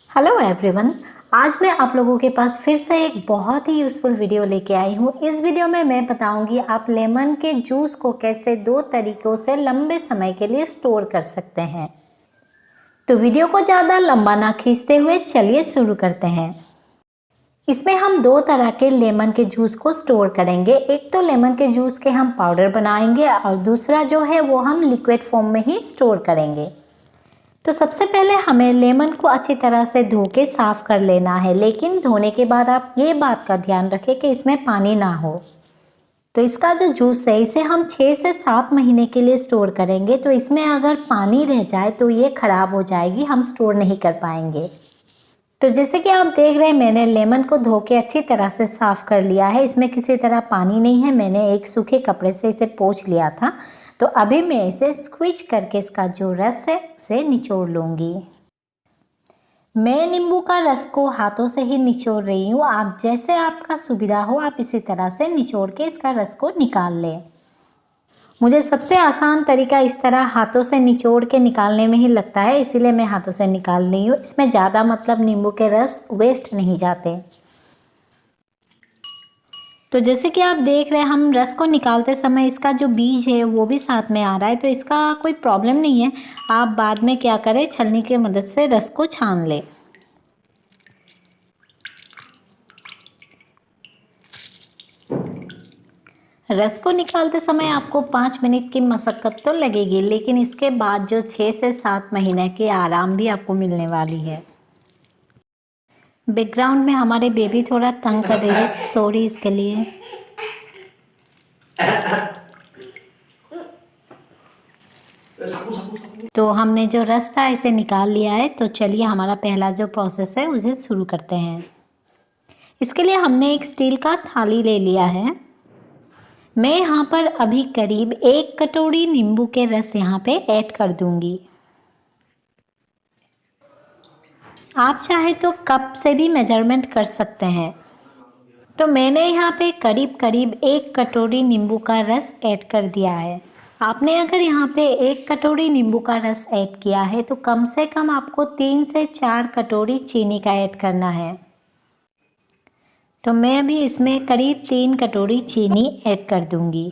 Hello everyone. आज मैं आप लोगों के पास फिर से एक बहुत ही यूज़फुल वीडियो लेके आई हूँ। इस वीडियो में मैं बताऊँगी आप लेमन के जूस को कैसे 2 तरीक़ों से लंबे समय के लिए स्टोर कर सकते हैं। तो वीडियो को ज़्यादा लंबा ना खींचते हुए चलिए शुरू करते हैं। इसमें हम 2 तरह के लेमन के जूस को स्टोर करेंगे। एक तो लेमन के जूस के हम पाउडर बनाएंगे और दूसरा जो है वो हम लिक्विड फॉर्म में ही स्टोर करेंगे। तो सबसे पहले हमें लेमन को अच्छी तरह से धो के साफ़ कर लेना है, लेकिन धोने के बाद आप ये बात का ध्यान रखें कि इसमें पानी ना हो। तो इसका जो जूस है इसे हम 6 से 7 महीने के लिए स्टोर करेंगे। तो इसमें अगर पानी रह जाए तो ये ख़राब हो जाएगी, हम स्टोर नहीं कर पाएंगे। तो जैसे कि आप देख रहे हैं मैंने लेमन को धो के अच्छी तरह से साफ़ कर लिया है। इसमें किसी तरह पानी नहीं है, मैंने एक सूखे कपड़े से इसे पोंछ लिया था। तो अभी मैं इसे स्क्वीज करके इसका जो रस है उसे निचोड़ लूँगी। मैं नींबू का रस को हाथों से ही निचोड़ रही हूँ। आप जैसे आपका सुविधा हो आप इसी तरह से निचोड़ के इसका रस को निकाल लें। मुझे सबसे आसान तरीका इस तरह हाथों से निचोड़ के निकालने में ही लगता है, इसीलिए मैं हाथों से निकाल रही हूँ। इसमें ज़्यादा मतलब नींबू के रस वेस्ट नहीं जाते। तो जैसे कि आप देख रहे हैं हम रस को निकालते समय इसका जो बीज है वो भी साथ में आ रहा है, तो इसका कोई प्रॉब्लम नहीं है। आप बाद में क्या करें, छलनी की मदद से रस को छान लें। रस को निकालते समय आपको 5 मिनट की मशक्क़त तो लगेगी, लेकिन इसके बाद जो 6 से 7 महीने की आराम भी आपको मिलने वाली है। बैकग्राउंड में हमारे बेबी थोड़ा तंग कर रही है, सॉरी इसके लिए। तो हमने जो रस था इसे निकाल लिया है। तो चलिए हमारा पहला जो प्रोसेस है उसे शुरू करते हैं। इसके लिए हमने एक स्टील का थाली ले लिया है। मैं यहाँ पर अभी करीब 1 कटोरी नींबू के रस यहाँ पे ऐड कर दूँगी। आप चाहे तो कप से भी मेजरमेंट कर सकते हैं। तो मैंने यहाँ पे करीब 1 कटोरी नींबू का रस ऐड कर दिया है। आपने अगर यहाँ पे 1 कटोरी नींबू का रस ऐड किया है तो कम से कम आपको 3 से 4 कटोरी चीनी का ऐड करना है। तो मैं अभी इसमें करीब 3 कटोरी चीनी ऐड कर दूँगी।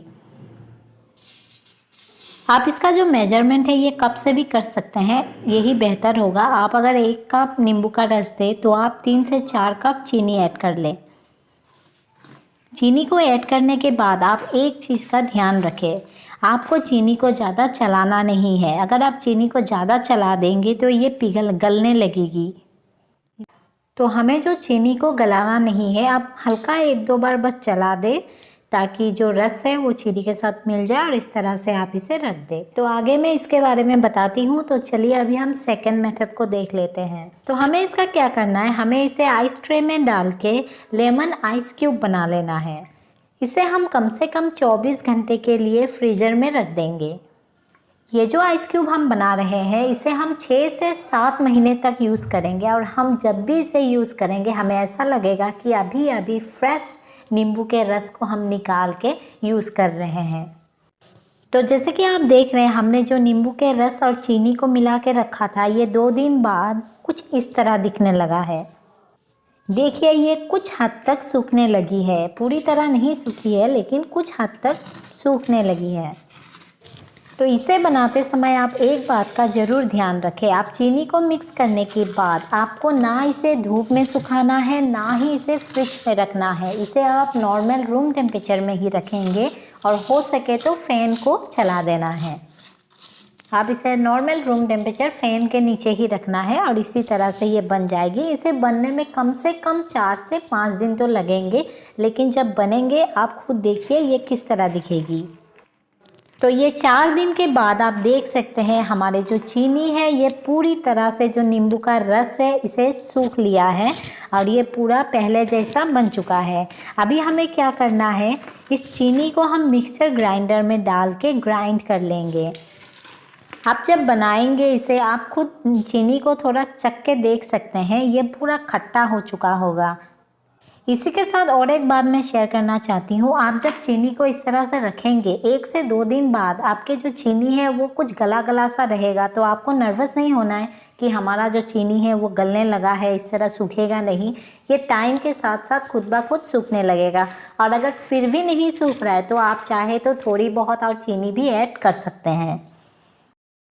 आप इसका जो मेजरमेंट है ये कप से भी कर सकते हैं, यही बेहतर होगा। आप अगर 1 कप नींबू का रस दें तो आप 3 से 4 कप चीनी ऐड कर लें। चीनी को ऐड करने के बाद आप एक चीज़ का ध्यान रखें, आपको चीनी को ज़्यादा चलाना नहीं है। अगर आप चीनी को ज़्यादा चला देंगे तो ये गलने लगेगी। तो हमें जो चीनी को गलाना नहीं है, आप हल्का 1-2 बार बस चला दें ताकि जो रस है वो चीनी के साथ मिल जाए और इस तरह से आप इसे रख दें। तो आगे मैं इसके बारे में बताती हूँ। तो चलिए अभी हम सेकंड मेथड को देख लेते हैं। तो हमें इसका क्या करना है, हमें इसे आइस ट्रे में डाल के लेमन आइस क्यूब बना लेना है। इसे हम कम से कम 24 घंटे के लिए फ्रीज़र में रख देंगे। ये जो आइस क्यूब हम बना रहे हैं इसे हम 6 से 7 महीने तक यूज़ करेंगे, और हम जब भी इसे यूज़ करेंगे हमें ऐसा लगेगा कि अभी अभी फ्रेश नींबू के रस को हम निकाल के यूज़ कर रहे हैं। तो जैसे कि आप देख रहे हैं हमने जो नींबू के रस और चीनी को मिला के रखा था ये 2 दिन बाद कुछ इस तरह दिखने लगा है। देखिए ये कुछ हद तक सूखने लगी है, पूरी तरह नहीं सूखी है लेकिन कुछ हद तक सूखने लगी है। तो इसे बनाते समय आप एक बात का ज़रूर ध्यान रखें, आप चीनी को मिक्स करने के बाद आपको ना इसे धूप में सुखाना है ना ही इसे फ्रिज में रखना है। इसे आप नॉर्मल रूम टेम्परेचर में ही रखेंगे और हो सके तो फ़ैन को चला देना है। आप इसे नॉर्मल रूम टेम्परेचर फ़ैन के नीचे ही रखना है और इसी तरह से ये बन जाएगी। इसे बनने में कम से कम 4 से 5 दिन तो लगेंगे, लेकिन जब बनेंगे आप खुद देखिए ये किस तरह दिखेगी। तो ये 4 दिन के बाद आप देख सकते हैं हमारे जो चीनी है ये पूरी तरह से जो नींबू का रस है इसे सूख लिया है और ये पूरा पहले जैसा बन चुका है। अभी हमें क्या करना है, इस चीनी को हम मिक्सर ग्राइंडर में डाल के ग्राइंड कर लेंगे। आप जब बनाएंगे इसे आप खुद चीनी को थोड़ा चख के देख सकते हैं, ये पूरा खट्टा हो चुका होगा। इसी के साथ और एक बात मैं शेयर करना चाहती हूँ, आप जब चीनी को इस तरह से रखेंगे 1 से 2 दिन बाद आपके जो चीनी है वो कुछ गला गला सा रहेगा, तो आपको नर्वस नहीं होना है कि हमारा जो चीनी है वो गलने लगा है, इस तरह सूखेगा नहीं। ये टाइम के साथ साथ खुद ब खुद सूखने लगेगा। और अगर फिर भी नहीं सूख रहा है तो आप चाहे तो थोड़ी बहुत और चीनी भी ऐड कर सकते हैं।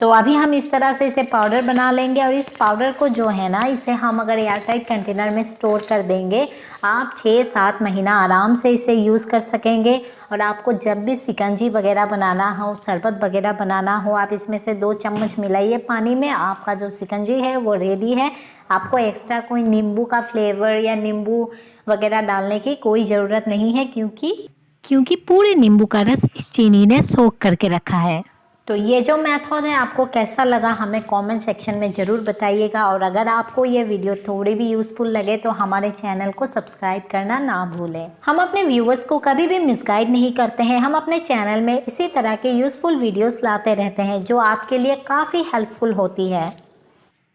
तो अभी हम इस तरह से इसे पाउडर बना लेंगे और इस पाउडर को जो है ना, इसे हम अगर एयरटाइट कंटेनर में स्टोर कर देंगे, आप 6-7 महीना आराम से इसे यूज़ कर सकेंगे। और आपको जब भी शिकंजी वगैरह बनाना हो, शरबत वगैरह बनाना हो, आप इसमें से 2 चम्मच मिलाइए पानी में, आपका जो शिकंजी है वो रेडी है। आपको एक्स्ट्रा कोई नींबू का फ्लेवर या नींबू वगैरह डालने की कोई ज़रूरत नहीं है, क्योंकि पूरे नींबू का रस इस चीनी ने सोख करके रखा है। तो ये जो मेथड है आपको कैसा लगा हमें कमेंट सेक्शन में ज़रूर बताइएगा। और अगर आपको ये वीडियो थोड़ी भी यूज़फुल लगे तो हमारे चैनल को सब्सक्राइब करना ना भूलें। हम अपने व्यूअर्स को कभी भी मिसगाइड नहीं करते हैं, हम अपने चैनल में इसी तरह के यूज़फुल वीडियोस लाते रहते हैं जो आपके लिए काफ़ी हेल्पफुल होती है।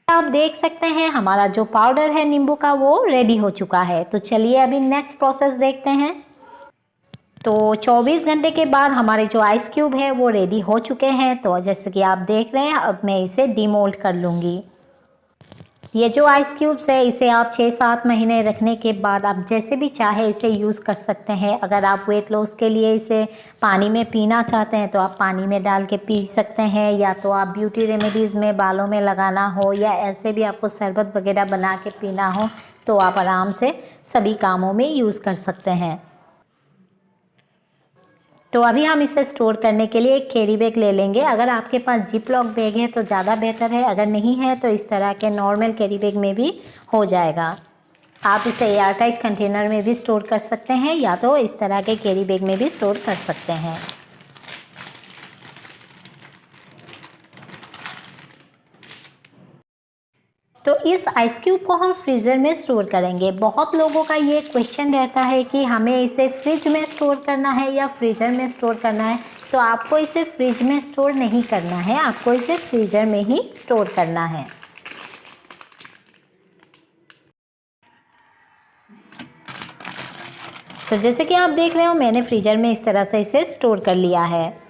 आप देख सकते हैं हमारा जो पाउडर है नींबू का वो रेडी हो चुका है। तो चलिए अभी नेक्स्ट प्रोसेस देखते हैं। तो 24 घंटे के बाद हमारे जो आइस क्यूब है वो रेडी हो चुके हैं। तो जैसे कि आप देख रहे हैं, अब मैं इसे डीमोल्ड कर लूँगी। ये जो आइस क्यूब्स है इसे आप 6-7 महीने रखने के बाद आप जैसे भी चाहे इसे यूज़ कर सकते हैं। अगर आप वेट लॉस के लिए इसे पानी में पीना चाहते हैं तो आप पानी में डाल के पी सकते हैं, या तो आप ब्यूटी रेमेडीज़ में बालों में लगाना हो, या ऐसे भी आपको शरबत वगैरह बना के पीना हो तो आप आराम से सभी कामों में यूज़ कर सकते हैं। तो अभी हम इसे स्टोर करने के लिए एक कैरी बैग ले लेंगे। अगर आपके पास जिप लॉक बैग है तो ज़्यादा बेहतर है, अगर नहीं है तो इस तरह के नॉर्मल कैरी बैग में भी हो जाएगा। आप इसे एयरटाइट कंटेनर में भी स्टोर कर सकते हैं, या तो इस तरह के कैरी बैग में भी स्टोर कर सकते हैं। तो इस आइस क्यूब को हम फ्रीज़र में स्टोर करेंगे। बहुत लोगों का ये क्वेश्चन रहता है कि हमें इसे फ्रिज में स्टोर करना है या फ्रीज़र में स्टोर करना है। तो आपको इसे फ्रिज में स्टोर नहीं करना है, आपको इसे फ्रीज़र में ही स्टोर करना है। तो जैसे कि आप देख रहे हो मैंने फ्रीज़र में इस तरह से इसे स्टोर कर लिया है।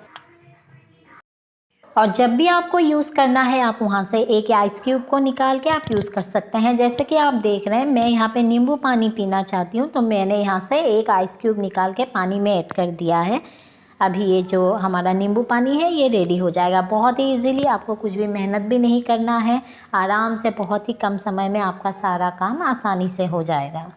और जब भी आपको यूज़ करना है आप वहाँ से एक आइस क्यूब को निकाल के आप यूज़ कर सकते हैं। जैसे कि आप देख रहे हैं मैं यहाँ पे नींबू पानी पीना चाहती हूँ, तो मैंने यहाँ से एक आइस क्यूब निकाल के पानी में ऐड कर दिया है। अभी ये जो हमारा नींबू पानी है ये रेडी हो जाएगा बहुत ही इजीली। आपको कुछ भी मेहनत भी नहीं करना है, आराम से बहुत ही कम समय में आपका सारा काम आसानी से हो जाएगा।